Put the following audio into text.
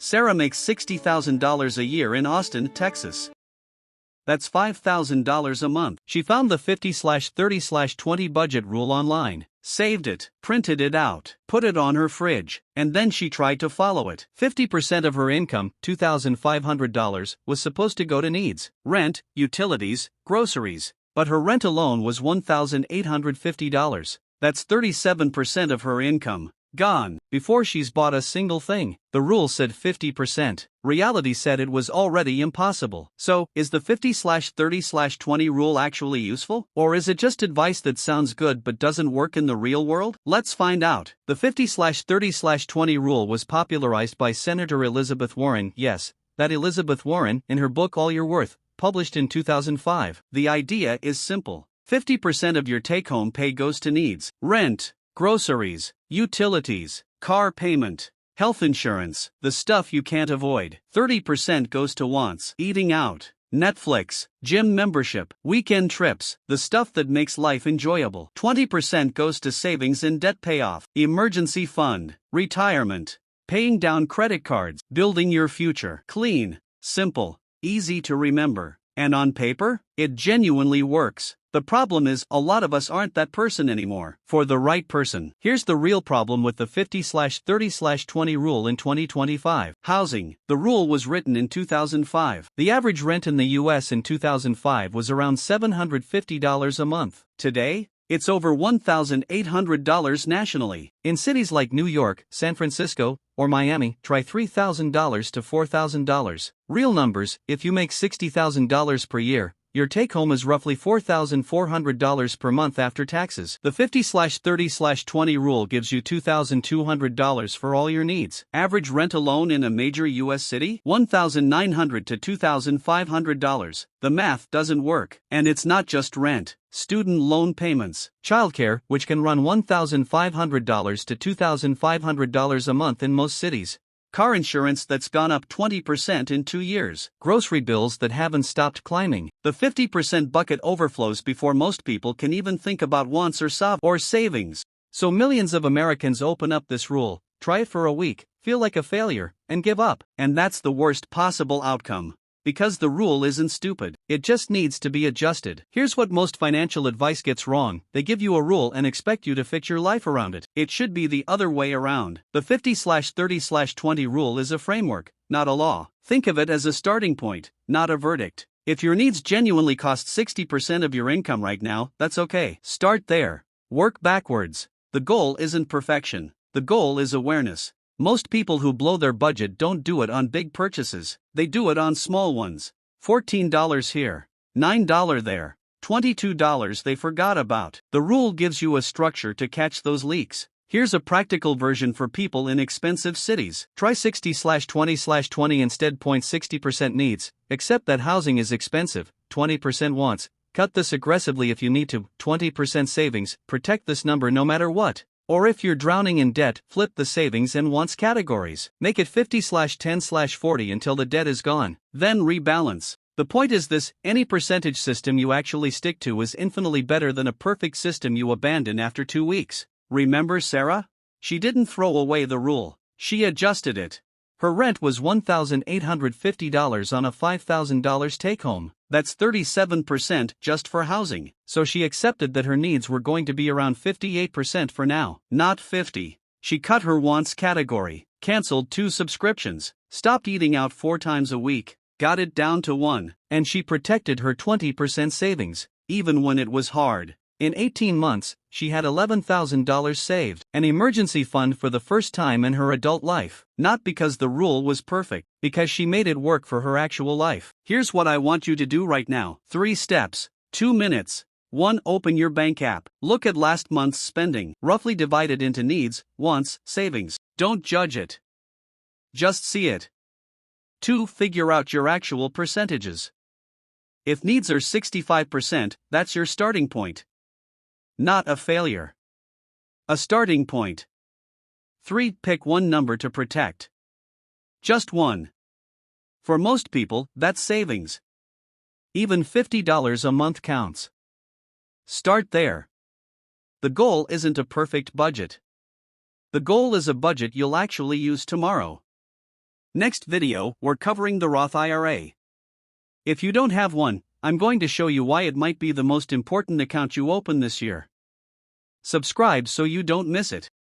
Sarah makes $60,000 a year in Austin, Texas. That's $5,000 a month. She found the 50/30/20 budget rule online, saved it, printed it out, put it on her fridge, and then she tried to follow it. 50% of her income, $2,500, was supposed to go to needs: rent, utilities, groceries. But her rent alone was $1,850. That's 37% of her income gone before she's bought a single thing. The rule said 50%. Reality said it was already impossible. So, is the 50/30/20 rule actually useful? Or is it just advice that sounds good but doesn't work in the real world? Let's find out. The 50/30/20 rule was popularized by Senator Elizabeth Warren. Yes, that Elizabeth Warren, in her book All You're Worth, published in 2005. The idea is simple. 50% of your take-home pay goes to needs: rent, groceries, utilities, car payment, health insurance, the stuff you can't avoid. 30% goes to wants: eating out, Netflix, gym membership, weekend trips, the stuff that makes life enjoyable. 20% goes to savings and debt payoff: emergency fund, retirement, paying down credit cards, building your future. Clean, simple, easy to remember. And on paper, it genuinely works. The problem is, a lot of us aren't that person anymore. For the right person. Here's the real problem with the 50/30/20 rule in 2025. Housing. The rule was written in 2005. The average rent in the US in 2005 was around $750 a month. Today, it's over $1,800 nationally. In cities like New York, San Francisco, or Miami, try $3,000 to $4,000. Real numbers: if you make $60,000 per year, your take-home is roughly $4,400 per month after taxes. The 50/30/20 rule gives you $2,200 for all your needs. Average rent alone in a major US city? $1,900 to $2,500. The math doesn't work. And it's not just rent. Student loan payments, childcare, which can run $1,500 to $2,500 a month in most cities. Car insurance that's gone up 20% in 2 years. Grocery bills that haven't stopped climbing. The 50% bucket overflows before most people can even think about wants or savings. So millions of Americans open up this rule, try it for a week, feel like a failure, and give up. And that's the worst possible outcome. Because the rule isn't stupid, it just needs to be adjusted. Here's what most financial advice gets wrong: they give you a rule and expect you to fix your life around it. It should be the other way around. The 50/30/20 rule is a framework, not a law. Think of it as a starting point, not a verdict. If your needs genuinely cost 60% of your income right now, that's okay. Start there. Work backwards. The goal isn't perfection. The goal is awareness. Most people who blow their budget don't do it on big purchases, they do it on small ones. $14 here, $9 there, $22 they forgot about. The rule gives you a structure to catch those leaks. Here's a practical version for people in expensive cities. Try 60/20/20 instead. 60% needs, accept that housing is expensive, 20% wants, cut this aggressively if you need to, 20% savings, protect this number no matter what. Or if you're drowning in debt, flip the savings and wants categories. Make it 50/10/40 until the debt is gone. Then rebalance. The point is this: any percentage system you actually stick to is infinitely better than a perfect system you abandon after 2 weeks. Remember Sarah? She didn't throw away the rule. She adjusted it. Her rent was $1,850 on a $5,000 take-home. That's 37% just for housing. So she accepted that her needs were going to be around 58% for now, not 50. She cut her wants category, canceled 2 subscriptions, stopped eating out 4 times a week, got it down to 1, and she protected her 20% savings, even when it was hard. In 18 months, she had $11,000 saved, an emergency fund for the first time in her adult life. Not because the rule was perfect, because she made it work for her actual life. Here's what I want you to do right now. 3 steps, 2 minutes. 1. Open your bank app. Look at last month's spending, roughly divided into needs, wants, savings. Don't judge it. Just see it. 2. Figure out your actual percentages. If needs are 65%, that's your starting point. Not a failure. A starting point. 3. Pick one number to protect. Just one. For most people, that's savings. Even $50 a month counts. Start there. The goal isn't a perfect budget. The goal is a budget you'll actually use tomorrow. Next video, we're covering the Roth IRA. If you don't have one, I'm going to show you why it might be the most important account you open this year. Subscribe so you don't miss it.